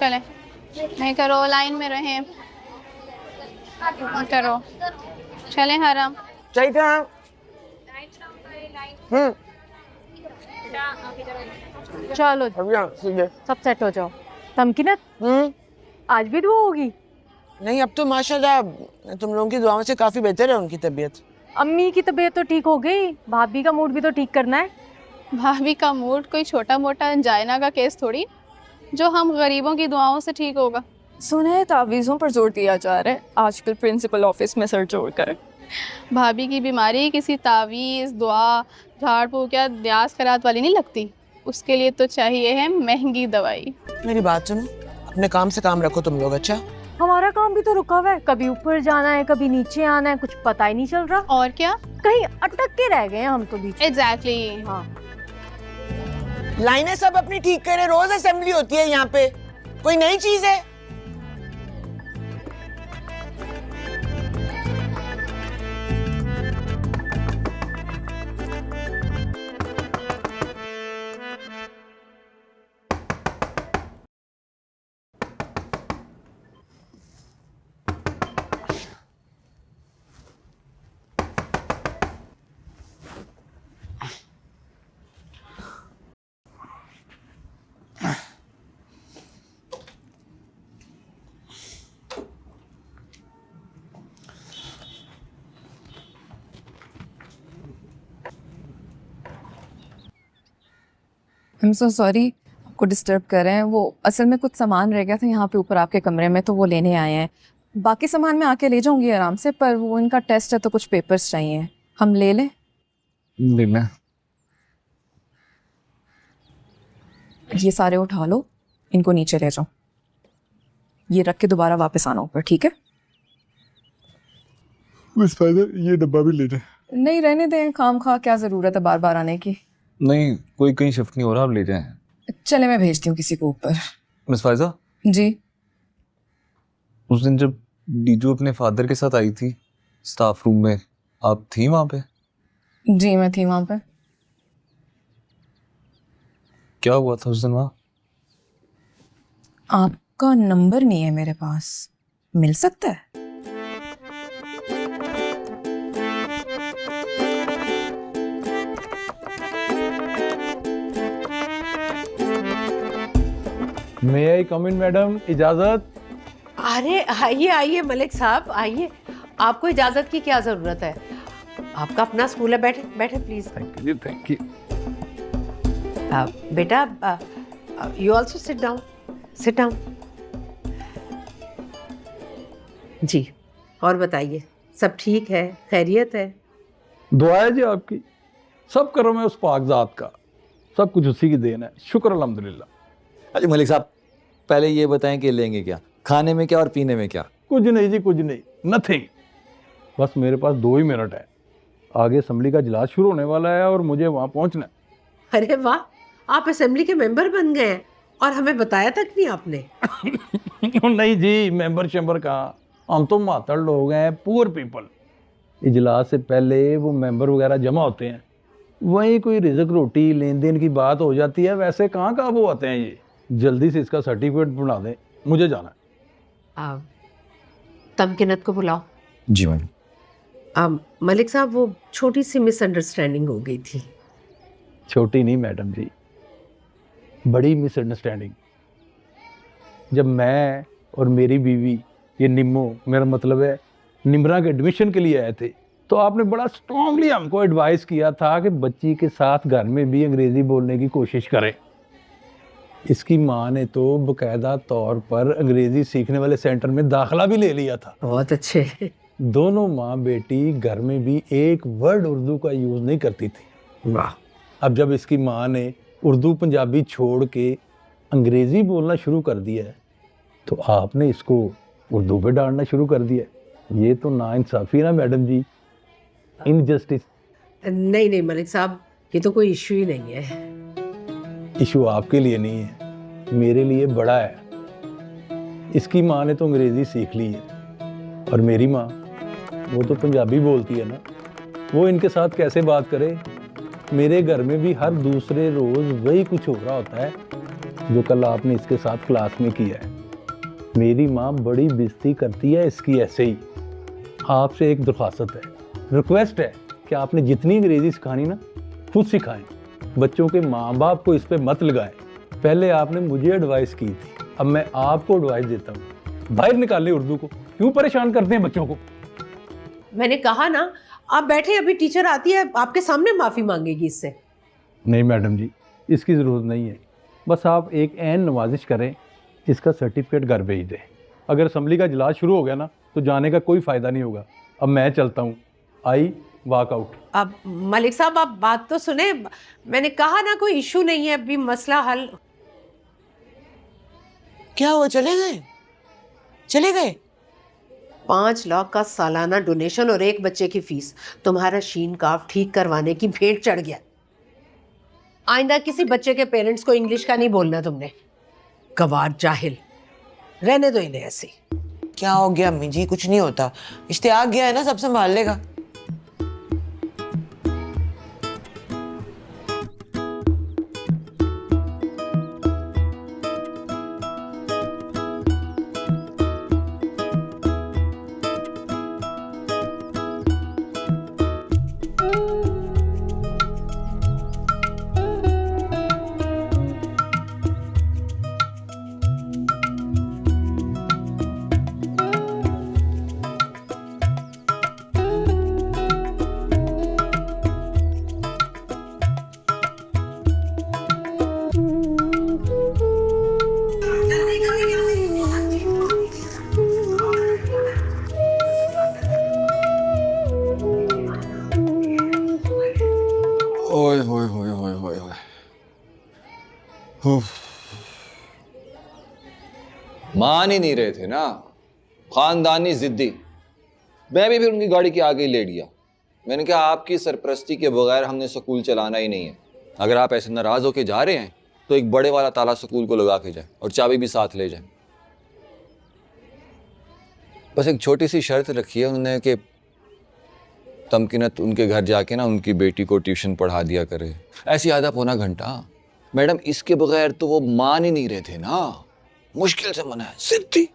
चले, नहीं करो, लाइन में रहें, करो, चले हरम। चाहिए था। चलो सब सेट हो जाओ। तमकीनत आज भी दुआ होगी? नहीं, अब तो माशाल्लाह तुम लोगों की दुआओं से काफी बेहतर है उनकी तबीयत। अम्मी की तबीयत तो ठीक हो गई, भाभी का मूड भी तो ठीक करना है। भाभी का मूड कोई छोटा मोटा अंजाइना का केस थोड़ी जो हम गरीबों की दुआओं से ठीक होगा। सुना है तावीज़ों पर जोर दिया जा रहा है आजकल प्रिंसिपल ऑफिस में सर जोड़ कर। भाभी की बीमारी किसी तावीज़, दुआ, झाड़ फूक या न्यास खरात वाली नहीं लगती, उसके लिए तो चाहिए है महंगी दवाई। मेरी बात सुनो, अपने काम से काम रखो तुम लोग। अच्छा, हमारा काम भी तो रुका हुआ है, कभी ऊपर जाना है कभी नीचे आना है, कुछ पता ही नहीं चल रहा। और क्या, कहीं अटक के रह गए हैं हम तो बीच। एग्जैक्टली। हाँ, लाइनें सब अपनी ठीक करें, रोज असेंबली होती है यहाँ पे, कोई नई चीज है? I'm so sorry आपको डिस्टर्ब कर रहे हैं। वो असल में कुछ सामान रह गया था यहाँ पे ऊपर आपके कमरे में, तो वो लेने आए हैं। बाकी सामान मैं आके ले जाऊंगी आराम से, पर वो इनका टेस्ट है तो कुछ पेपर्स चाहिए। हम ले लें? लेना। ये सारे उठा लो, इनको नीचे ले जाओ। ये रख के दोबारा वापस आना ऊपर, ठीक है? मिस फादर, ये डब्बा भी ले जाए। नहीं रहने दें, खाम खा क्या ज़रूरत है बार बार आने की। नहीं, कोई कहीं शिफ्ट नहीं हो रहा, आप ले जाएं। चले मैं भेजती हूँ किसी को ऊपर। मिस फायजा जी, उस दिन जब डीजू अपने फादर के साथ आई थी स्टाफ रूम में, आप थी वहां पे? जी मैं थी वहां पे। क्या हुआ था उस दिन वहां? आपका नंबर नहीं है मेरे पास, मिल सकता है? मे आई कम इन मैडम, इजाजत? अरे आइए आइए मलिक साहब आइए, आपको इजाजत की क्या जरूरत है? आपका अपना स्कूल है, बैठे बैठे please. Thank you, thank you. बेटा you also sit down, sit down. जी, और बताइए, सब ठीक है, खैरियत है? दुआ है जी आपकी, सब करो मैं उस पाक जात का, सब कुछ उसी की देन है, शुक्र अल्हम्दुलिल्लाह। अरे मलिक साहब, पहले ये बताएं कि लेंगे क्या, खाने में क्या और पीने में क्या? कुछ नहीं जी, कुछ नहीं, नथिंग। बस मेरे पास 2 ही मिनट है, आगे असेंबली का इजलास शुरू होने वाला है और मुझे वहाँ पहुँचना है। अरे वाह, आप असेंबली के मेंबर बन गए हैं और हमें बताया तक नहीं आपने। नहीं जी, मेंबर शेंबर कहाँ, हम तो मातड़ लोग हैं, पुअर पीपल। इजलास से पहले वो मेंबर वगैरह जमा होते हैं, वहीं कोई रिजक रोटी लेन देन की बात हो जाती है, वैसे कहाँ का वो आते हैं ये। जल्दी से इसका सर्टिफिकेट बना दें, मुझे जाना है। तमकीनत को बुलाओ। जी मैम। मलिक साहब, वो छोटी सी मिसअंडरस्टैंडिंग हो गई थी। छोटी नहीं मैडम जी, बड़ी मिसअंडरस्टैंडिंग। जब मैं और मेरी बीवी, ये निम्मो, मेरा मतलब है निमरा के एडमिशन के लिए आए थे, तो आपने बड़ा स्ट्रांगली हमको एडवाइस किया था कि बच्ची के साथ घर में भी अंग्रेज़ी बोलने की कोशिश करें। इसकी माँ ने तो बाकायदा तौर पर अंग्रेज़ी सीखने वाले सेंटर में दाखिला भी ले लिया था। बहुत अच्छे। दोनों माँ बेटी घर में भी एक वर्ड उर्दू का यूज़ नहीं करती थी। वाह। अब जब इसकी माँ ने उर्दू पंजाबी छोड़ के अंग्रेज़ी बोलना शुरू कर दिया है, तो आपने इसको उर्दू पे डालना शुरू कर दिया है। ये तो नाइंसाफ़ी है ना मैडम जी, इनजस्टिस। नहीं नहीं मलिक साहब, ये तो कोई इशू ही नहीं है। इशू आपके लिए नहीं है, मेरे लिए बड़ा है। इसकी माँ ने तो अंग्रेज़ी सीख ली है, और मेरी माँ, वो तो पंजाबी बोलती है ना, वो इनके साथ कैसे बात करे। मेरे घर में भी हर दूसरे रोज़ वही कुछ हो रहा होता है जो कल आपने इसके साथ क्लास में किया है। मेरी माँ बड़ी बेइज्जती करती है इसकी ऐसे ही। आपसे एक दरख्वास्त है, रिक्वेस्ट है कि आपने जितनी अंग्रेजी सिखानी ना खुद सिखाएं, बच्चों के माँ बाप को इस पे मत लगाएं। पहले आपने मुझे एडवाइस की थी, अब मैं आपको एडवाइस देता हूँ, बाहर निकालें उर्दू को। क्यों परेशान करते हैं बच्चों को? मैंने कहा ना, आप बैठे, अभी टीचर आती है आपके सामने माफी मांगेगी इससे। नहीं मैडम जी, इसकी ज़रूरत नहीं है। बस आप एक ऐन नवाजिश करें, इसका सर्टिफिकेट घर भेज दें। अगर असम्बली का इजलास शुरू हो गया ना तो जाने का कोई फ़ायदा नहीं होगा। अब मैं चलता हूँ, आई वॉक आउट। अब मलिक साहब आप बात तो सुने, मैंने कहा ना कोई इशू नहीं है, अभी मसला हल। क्या हुआ, चले गए? चले गए? 5 लाख का सालाना डोनेशन और एक बच्चे की फीस, तुम्हारा शीन काफ ठीक करवाने की भेंट चढ़ गया। आइंदा किसी बच्चे के पेरेंट्स को इंग्लिश का नहीं बोलना तुमने। गवार जाहिल, रहने दो इन्हें ऐसे। क्या हो गया अम्मी जी? कुछ नहीं होता, इश्तियाक गया है ना, सब संभाल लेगा। ओए होए होए होए होए होए। उफ। मान ही नहीं रहे थे ना, खानदानी जिद्दी। मैं भी फिर उनकी गाड़ी के आगे ही लेट गया। मैंने कहा आपकी सरपरस्ती के बगैर हमने स्कूल चलाना ही नहीं है। अगर आप ऐसे नाराज होके जा रहे हैं तो एक बड़े वाला ताला स्कूल को लगा के जाए और चाबी भी साथ ले जाए। बस एक छोटी सी शर्त रखी है उन्होंने कि तमकीनत उनके घर जाके ना उनकी बेटी को ट्यूशन पढ़ा दिया करे, ऐसी आधा पौना घंटा। मैडम इसके बगैर तो वो मान ही नहीं रहे थे ना, मुश्किल से मना है, सिद्धि।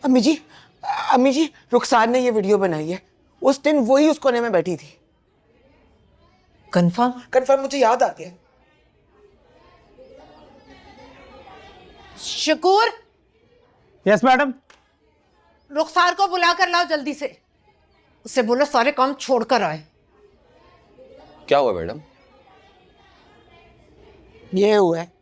अम्मी जी रुखसार ने ये वीडियो बनाई है, उस दिन वही उस कोने में बैठी थी। कंफर्म मुझे याद आ गया। Shakoor, yes madam. रुखसार को बुला कर लाओ जल्दी से, उससे बोलो सारे काम छोड़कर आए। क्या हुआ मैडम? ये हुआ है।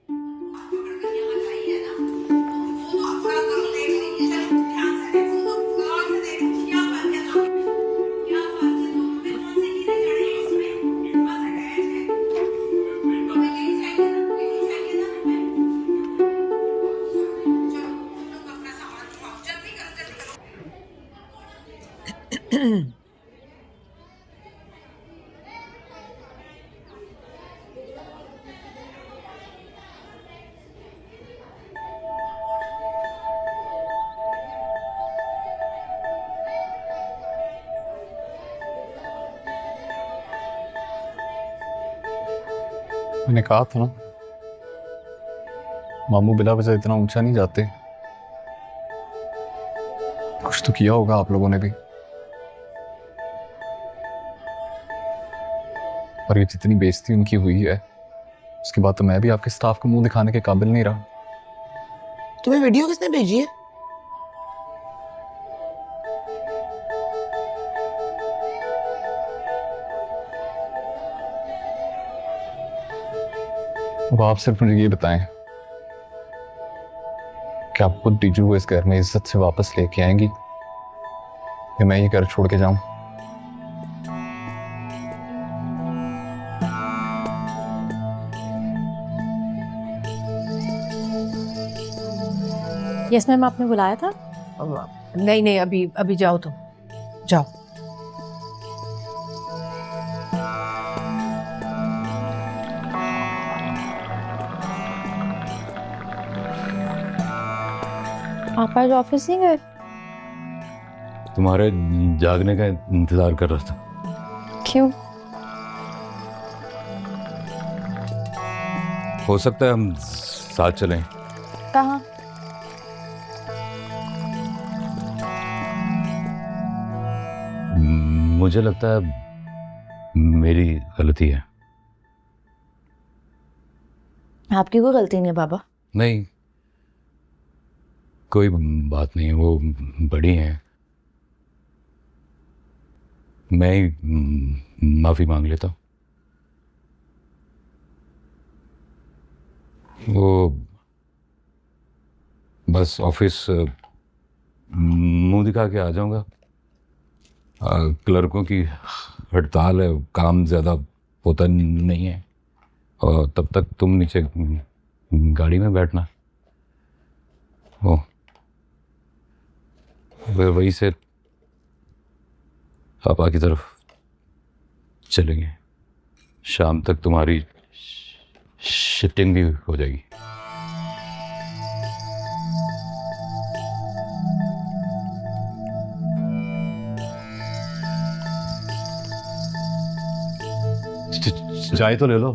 मैंने कहा था ना, मामू बिला वजह इतना ऊंचा नहीं जाते। कुछ तो किया होगा आप लोगों ने भी। और ये जितनी बेइज्जती उनकी हुई है, उसके बाद तो मैं भी आपके स्टाफ को मुंह दिखाने के काबिल नहीं रहा। तुम्हें वीडियो किसने भेजी है? अब आप सिर्फ मुझे ये बताएं कि आप खुद टीजू को इस घर में इज्जत से वापस लेके आएंगी या मैं ये घर छोड़ के जाऊं? यस मैम, आपने बुलाया था? नहीं अभी जाओ तुम, जाओ। आप आज ऑफिस नहीं गए? तुम्हारे जागने का इंतजार कर रहा था। क्यों? हो सकता है हम साथ चलें। कहाँ? मुझे लगता है मेरी गलती है। आपकी कोई गलती नहीं है बाबा। नहीं, कोई बात नहीं, वो बड़ी हैं। मैं ही माफी मांग लेता हूँ। वो बस ऑफिस मुंह दिखा के आ जाऊंगा। क्लर्कों की हड़ताल है, काम ज़्यादा होता नहीं है, और तब तक तुम नीचे गाड़ी में बैठना। ओ वहीं से पापा की तरफ चलेंगे। शाम तक तुम्हारी शिफ्टिंग भी हो जाएगी। चाय तो ले लो।